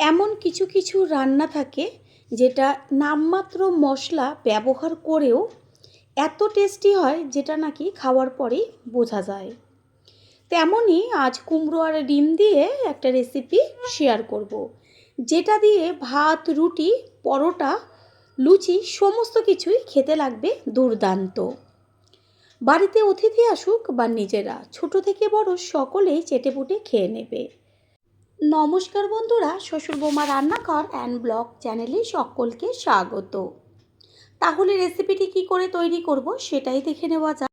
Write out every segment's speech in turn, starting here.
এমন কিছু কিছু রান্না থাকে যেটা নামমাত্র মশলা ব্যবহার করেও এত টেস্টি হয় যেটা নাকি খাওয়ার পরেই বোঝা যায়। তেমনই আজ কুমড়ো আর ডিম দিয়ে একটা রেসিপি শেয়ার করব, যেটা দিয়ে ভাত, রুটি, পরোটা, লুচি সমস্ত কিছুই খেতে লাগবে দুর্দান্ত। বাড়িতে অতিথি আসুক বা নিজেরা, ছোট থেকে বড় সকলেই চেটেপুটে খেয়ে নেবে। নমস্কার বন্ধুরা, শ্বশুর বৌমা রান্নাঘর অ্যান্ড ব্লগ চ্যানেলে সকলকে স্বাগত। তাহলে রেসিপিটি কি করে তৈরি করব সেটাই দেখে নেওয়া যাক।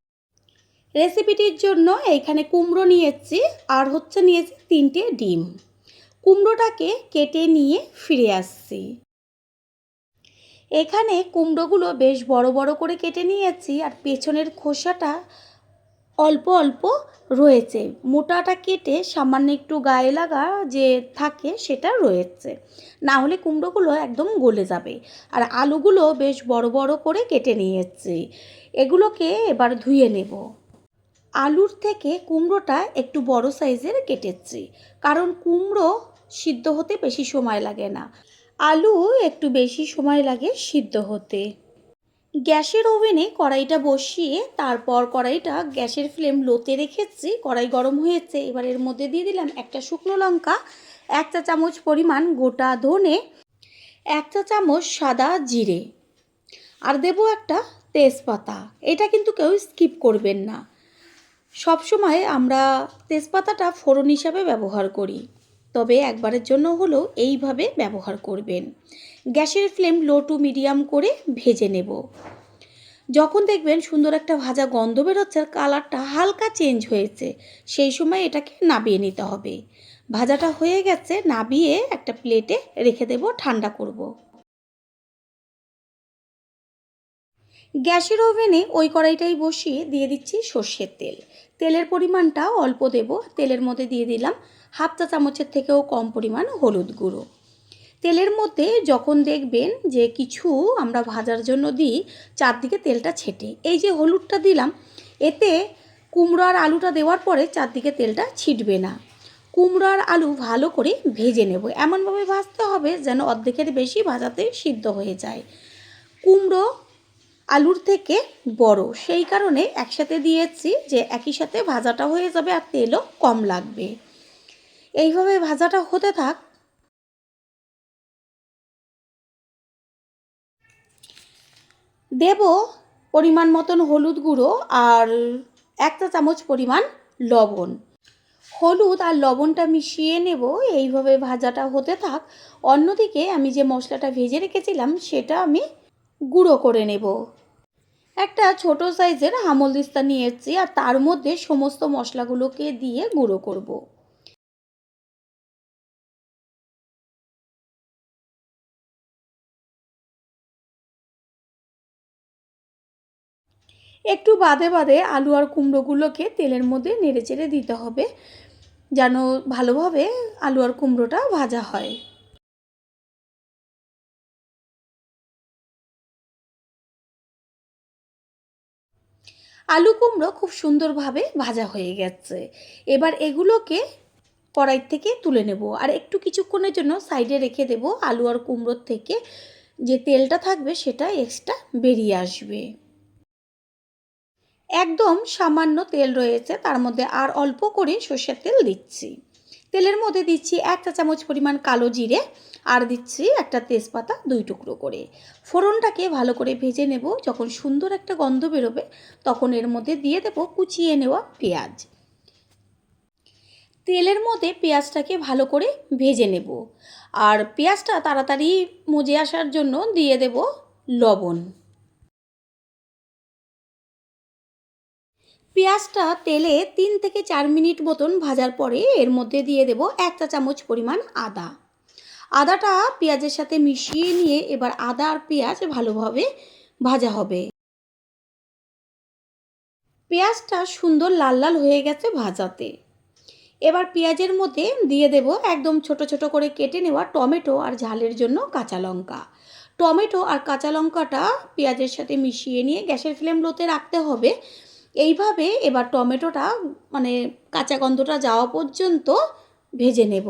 রেসিপিটির জন্য এইখানে কুমড়ো নিয়েছি আর নিয়েছি 3টে ডিম। কুমড়োটাকে কেটে নিয়ে ফিরে আসছি। এখানে কুমড়োগুলো বেশ বড় বড় করে কেটে নিয়েছি আর পেছনের খোসাটা অল্প অল্প রয়েছে। মোটাটা কেটে সামান্য একটু গায়ে লাগা যে থাকে সেটা রয়েছে, না হলে কুমড়োগুলো একদম গলে যাবে। আর আলুগুলো বেশ বড় বড় করে কেটে নিয়েছি, এগুলোকে এবার ধুয়ে নেব। আলুর থেকে কুমড়োটা একটু বড় সাইজের কেটেছি, কারণ কুমড়ো সিদ্ধ হতে বেশি সময় লাগে না, আলু একটু বেশি সময় লাগে সিদ্ধ হতে। গ্যাসের ওভেনে কড়াইটা বসিয়ে তারপর কড়াইটা গ্যাসের ফ্লেম লোতে রেখেছি। কড়াই গরম হয়েছে, এবার এর মধ্যে দিয়ে দিলাম একটা শুকনো লঙ্কা, 1 চা চামচ পরিমাণ গোটা ধনে, 1 চা চামচ সাদা জিরে, আর দেবো একটা তেজপাতা। এটা কিন্তু কেউ স্কিপ করবেন না, সবসময় আমরা তেজপাতাটা ফোড়ন হিসাবে ব্যবহার করি, তবে একবারের জন্য হলেও এইভাবে ব্যবহার করবেন। গ্যাসের ফ্লেম লো টু মিডিয়াম করে ভেজে নেব। যখন দেখবেন সুন্দর একটা ভাজা গন্ধ বেরোচ্ছে আর কালারটা হালকা চেঞ্জ হয়েছে, সেই সময় এটাকে নাবিয়ে নিতে হবে। ভাজাটা হয়ে গেছে, নাবিয়ে একটা প্লেটে রেখে দেব, ঠান্ডা করব। গ্যাসের ওভেনে ওই কড়াইটাই বসিয়ে দিয়ে দিচ্ছি সর্ষের তেল। তেলের পরিমাণটা অল্প দেব। তেলের মধ্যে দিয়ে দিলাম 1/2 চা চামচের থেকেও কম পরিমাণ হলুদ গুঁড়ো। তেলের মধ্যে যখন দেখবেন যে কিছু আমরা ভাজার জন্য দিই চারদিকে তেলটা ছেটে, এই যে হলুদটা দিলাম, এতে কুমড়ো আর আলুটা দেওয়ার পরে চারদিকে তেলটা ছিটবে না। কুমড়ো আর আলু ভালো করে ভেজে নেব, এমনভাবে ভাজতে হবে যেন অর্ধেকের বেশি ভাজাতে সিদ্ধ হয়ে যায়। কুমড়ো আলুর থেকে বড়, সেই কারণে একসাথে দিয়েছি যে একই সাথে ভাজাটা হয়ে যাবে আর তেলও কম লাগবে। এইভাবে ভাজাটা হতে থাক। দেব পরিমাণ মতন হলুদ গুঁড়ো আর 1 চা চামচ পরিমাণ লবণ। হলুদ আর লবণটা মিশিয়ে নেব, এইভাবে ভাজাটা হতে থাক। অন্যদিকে আমি যে মশলাটা ভেজে রেখেছিলাম সেটা আমি গুঁড়ো করে নেব। একটা ছোট সাইজের হামলদিস্তা নিয়েছি আর তার মধ্যে সমস্ত মশলাগুলোকে দিয়ে গুঁড়ো করব। একটু বাদে বাদে আলু আর কুমড়োগুলোকে তেলের মধ্যে নেড়েচেড়ে দিতে হবে, যেন ভালোভাবে আলু আর কুমড়োটা ভাজা হয়। আলু কুমড়ো খুব সুন্দরভাবে ভাজা হয়ে গেছে, এবার এগুলোকে কড়াই থেকে তুলে নেব আর একটু কিছুক্ষণের জন্য সাইডে রেখে দেব। আলু আর কুমড়োর থেকে যে তেলটা থাকবে সেটা এক্সট্রা বেরিয়ে আসবে। একদম সামান্য তেল রয়েছে, তার মধ্যে আর অল্প করে সর্ষের তেল দিচ্ছি। তেলের মধ্যে দিচ্ছি 1 চা চামচ পরিমাণ কালো জিরে আর দিচ্ছি একটা তেজপাতা 2 টুকরো করে। ফোড়নটাকে ভালো করে ভেজে নেব, যখন সুন্দর একটা গন্ধ বেরোবে তখন এর মধ্যে দিয়ে দেব কুচিয়ে নেওয়া পেঁয়াজ। তেলের মধ্যে পেঁয়াজটাকে ভালো করে ভেজে নেব আর পেঁয়াজটা তাড়াতাড়ি মজে আসার জন্য দিয়ে দেব লবণ। পেঁয়াজটা তেলে 3 থেকে 4 মিনিট মতন ভাজার পরে এর মধ্যে দিয়ে দেব 1 চা চামচ পরিমাণ আদা। আদাটা পেঁয়াজের সাথে মিশিয়ে নিয়ে এবার আদা আর পেঁয়াজ ভালোভাবে ভাজা হবে। পেঁয়াজটা সুন্দর লাল লাল হয়ে গেছে ভাজাতে। এবার পেঁয়াজের মধ্যে দিয়ে দেব একদম ছোট ছোট করে কেটে নেওয়া টমেটো আর ঝালের জন্য কাঁচা লঙ্কা। টমেটো আর কাঁচা লঙ্কাটা পেঁয়াজের সাথে মিশিয়ে নিয়ে গ্যাসের ফ্লেম লোতে রাখতে হবে। এইভাবে এবার টমেটোটা মানে কাঁচা গন্ধটা যাওয়া পর্যন্ত ভেজে নেব।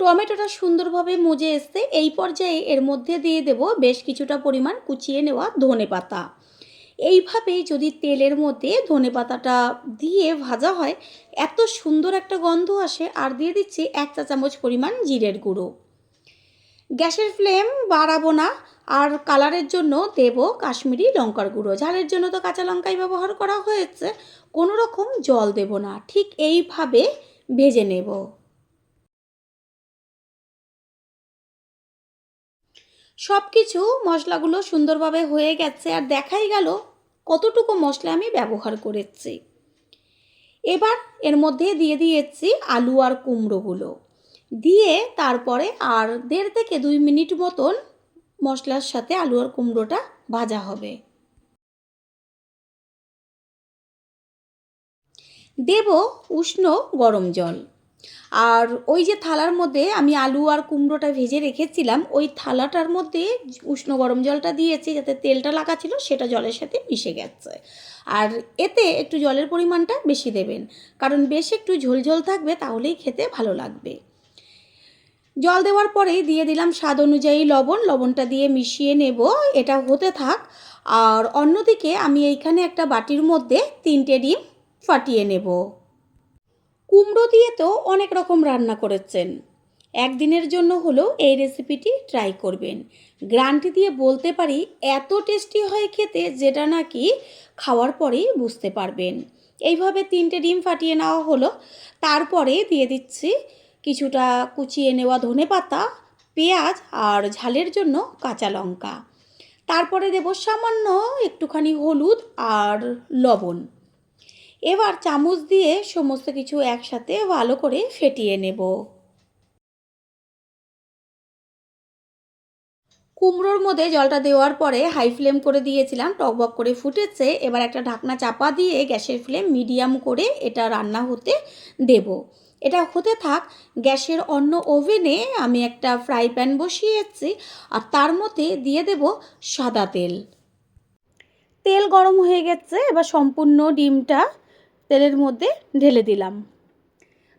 টমেটোটা সুন্দরভাবে মজে এসছে, এই পর্যায়ে এর মধ্যে দিয়ে দেব বেশ কিছুটা পরিমাণ কুচিয়ে নেওয়া ধনেপাতা। এইভাবে যদি তেলের মধ্যে ধনেপাতাটা দিয়ে ভাজা হয়, এত সুন্দর একটা গন্ধ আসে। আর দিয়ে দিচ্ছি 1 চা চামচ পরিমাণ জিরের গুঁড়ো। গ্যাসের ফ্লেম বাড়াবো না। আর কালারের জন্য দেব কাশ্মীরি লঙ্কার গুঁড়ো। ঝালের জন্য তো কাঁচা লঙ্কাই ব্যবহার করা হয়েছে, কোনো রকম জল দেব না। ঠিক এইভাবে ভেজে নেব। সব কিছু মশলাগুলো সুন্দরভাবে হয়ে গেছে, আর দেখাই গেল কতটুকু মশলা আমি ব্যবহার করেছি। এবার এর মধ্যে দিয়ে দিয়েছি আলু আর কুমড়োগুলো দিয়ে তারপরে আর 1.5 থেকে 2 মিনিট মতন মশলার সাথে আলু আর কুমড়োটা ভাজা হবে। দেব উষ্ণ গরম জল। আর ওই যে থালার মধ্যে আমি আলু আর কুমড়োটা ভেজে রেখেছিলাম, ওই থালাটার মধ্যে উষ্ণ গরম জলটা দিয়েছি, যাতে তেলটা লাগা ছিল সেটা জলের সাথে মিশে গেছে। আর এতে একটু জলের পরিমাণটা বেশি দেবেন, কারণ বেশ একটু ঝোলঝোল থাকবে, তাহলেই খেতে ভালো লাগবে। জল দেওয়ার পরেই দিয়ে দিলাম স্বাদ অনুযায়ী লবণ। লবণটা দিয়ে মিশিয়ে নেব, এটা হতে থাক। আর অন্যদিকে আমি এইখানে একটা বাটির মধ্যে 3টে ডিম ফাটিয়ে নেব। কুমড়ো দিয়ে তো অনেক রকম রান্না করেছেন, একদিনের জন্য হলেও এই রেসিপিটি ট্রাই করবেন। গ্যারান্টি দিয়ে বলতে পারি এত টেস্টি হয় খেতে, যেটা নাকি খাওয়ার পরেই বুঝতে পারবেন। এইভাবে 3টে ডিম ফাটিয়ে নেওয়া হলো। তারপরে দিয়ে দিচ্ছি কিছুটা কুচিয়ে নেওয়া ধনেপাতা, পেঁয়াজ আর ঝালের জন্য কাঁচা লঙ্কা। তারপরে দেব সামান্য একটুখানি হলুদ আর লবণ। এবার চামচ দিয়ে সমস্ত কিছু একসাথে ভালো করে ফেটিয়ে নেব। কুমড়োর মধ্যে জলটা দেওয়ার পরে হাই ফ্লেম করে দিয়েছিলাম, টকবক করে ফুটেছে। এবার একটা ঢাকনা চাপা দিয়ে গ্যাসের ফ্লেম মিডিয়াম করে এটা রান্না হতে দেব। এটা হতে থাক। গ্যাসের অন্য ওভেনে আমি একটা ফ্রাই প্যান বসিয়েছি, আর তার মধ্যে দিয়ে দেব সাদা তেল। তেল গরম হয়ে গেছে, এবার সম্পূর্ণ ডিমটা তেলের মধ্যে ঢেলে দিলাম।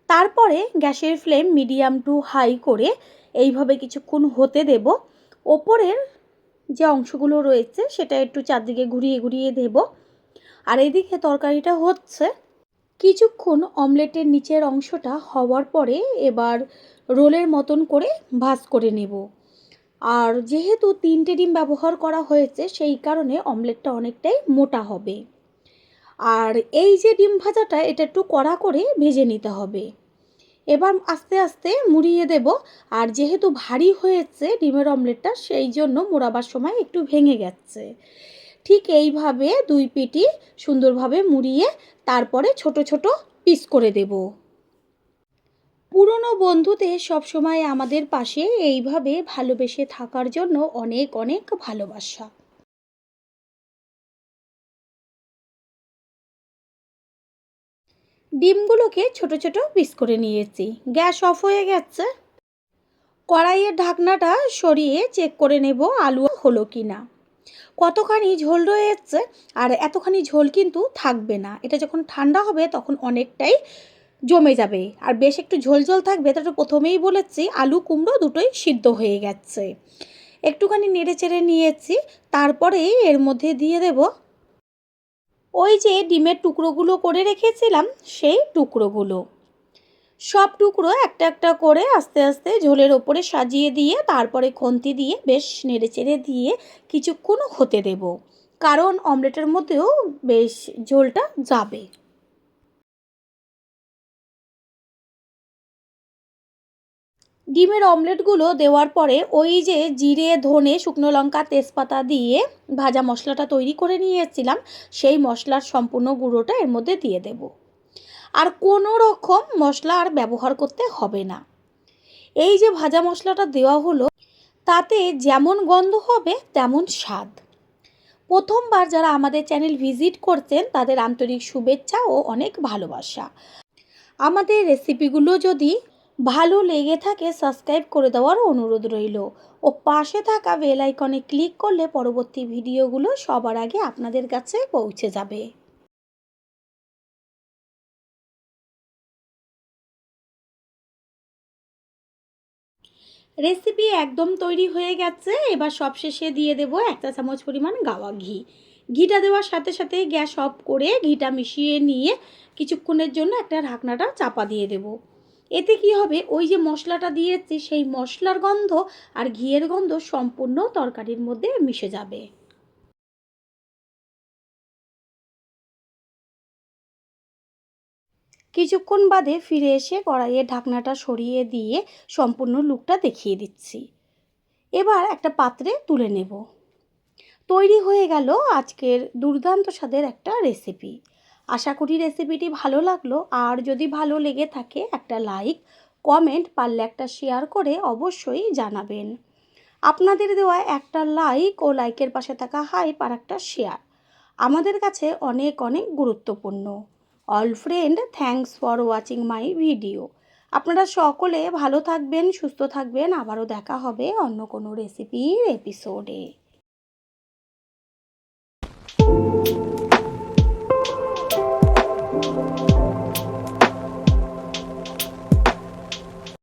তারপরে গ্যাসের ফ্লেম মিডিয়াম টু হাই করে এইভাবে কিছুক্ষণ হতে দেব। ওপরের যে অংশগুলো রয়েছে সেটা একটু চারদিকে ঘুরিয়ে ঘুরিয়ে দেব। আর এদিকে তরকারিটা হচ্ছে। কিছুক্ষণ অমলেটের নিচের অংশটা হওয়ার পরে এবার রোলের মতন করে ভাঁজ করে নেব। আর যেহেতু 3টে ডিম ব্যবহার করা হয়েছে, সেই কারণে অমলেটটা অনেকটাই মোটা হবে। আর এই যে ডিম ভাজাটা, এটা একটু কড়া করে ভেজে নিতে হবে। এবার আস্তে আস্তে মুড়িয়ে দেব। আর যেহেতু ভারী হয়েছে ডিমের অমলেটটা, সেই জন্য মোড়াবার সময় একটু ভেঙে গেছে। ঠিক এইভাবে 2 পিঠই সুন্দরভাবে মুড়িয়ে তারপরে ছোট ছোট পিস করে দেব। পুরনো বন্ধুদের সবসময় আমাদের পাশে এইভাবে ভালোবেসে থাকার জন্য অনেক অনেক ভালোবাসা। ডিমগুলোকে ছোট ছোট পিস করে নিয়েছি। গ্যাস অফ হয়ে গেছে। কড়াইয়ের ঢাকনাটা সরিয়ে চেক করে নেব আলু হলো কি না, কতখানি ঝোল রয়েছে। আর এতখানি ঝোল কিন্তু থাকবে না, এটা যখন ঠান্ডা হবে তখন অনেকটাই জমে যাবে। আর বেশ একটু ঝোল ঝোল থাকবে। তো প্রথমেই বলেছি আলু কুমড়ো দুটোই সিদ্ধ হয়ে গেছে। একটুখানি নেড়ে চেড়ে নিয়েছি। তারপরে এর মধ্যে দিয়ে দেব ওই যে ডিমের টুকরোগুলো করে রেখেছিলাম, সেই টুকরোগুলো। সব টুকরো একটা একটা করে আস্তে আস্তে ঝোলের ওপরে সাজিয়ে দিয়ে তারপরে খুন্তি দিয়ে বেশ নেড়েচেড়ে দিয়ে কিছুক্ষণ হতে দেব, কারণ অমলেটের মধ্যেও বেশ ঝোলটা যাবে। ডিমের অমলেটগুলো দেওয়ার পরে ওই যে জিরে ধনে শুকনো লঙ্কা তেজপাতা দিয়ে ভাজা মশলাটা তৈরি করে নিয়েছিলাম, সেই মশলার সম্পূর্ণ গুঁড়োটা এর মধ্যে দিয়ে দেব। আর কোনো রকম মশলা আর ব্যবহার করতে হবে না। এই যে ভাজা মশলাটা দেওয়া হলো, তাতে যেমন গন্ধ হবে তেমন স্বাদ। প্রথমবার যারা আমাদের চ্যানেল ভিজিট করছেন তাদের আন্তরিক শুভেচ্ছা ও অনেক ভালোবাসা। আমাদের রেসিপিগুলো যদি ভালো লেগে থাকে সাবস্ক্রাইব করে দেওয়ার অনুরোধ রইল, ও পাশে থাকা বেল আইকনে ক্লিক করলে পরবর্তী ভিডিওগুলো সবার আগে আপনাদের কাছে পৌঁছে যাবে। রেসিপি একদম তৈরি হয়ে গেছে। এবার সবশেষে দিয়ে দেবো 1 চা চামচ পরিমাণ গাওয়া ঘি। ঘিটা দেওয়ার সাথে সাথে গ্যাস অফ করে ঘিটা মিশিয়ে নিয়ে কিছুক্ষণের জন্য একটা ঢাকনাটা চাপা দিয়ে দেব। এতে কি হবে, ওই যে মশলাটা দিয়েছি সেই মশলার গন্ধ আর ঘিয়ের গন্ধ সম্পূর্ণ তরকারির মধ্যে মিশে যাবে। কিছুক্ষণ বাদে ফিরে এসে কড়াইয়ের ঢাকনাটা সরিয়ে দিয়ে সম্পূর্ণ লুকটা দেখিয়ে দিচ্ছি। এবার একটা পাত্রে তুলে নেব। তৈরি হয়ে গেল আজকের দুর্দান্ত স্বাদের একটা রেসিপি। আশা করি রেসিপিটি ভালো লাগলো, আর যদি ভালো লেগে থাকে একটা লাইক, কমেন্ট, পারলে একটা শেয়ার করে অবশ্যই জানাবেন। আপনাদের দেওয়া একটা লাইক ও লাইকের পাশে থাকা হাইপ আর একটা শেয়ার আমাদের কাছে অনেক অনেক গুরুত্বপূর্ণ। All friend, thanks for watching my video. আপনারা সকলে ভালো থাকবেন, সুস্থ থাকবেন। আবারও দেখা হবে অন্য কোনো রেসিপির এপিসোডে।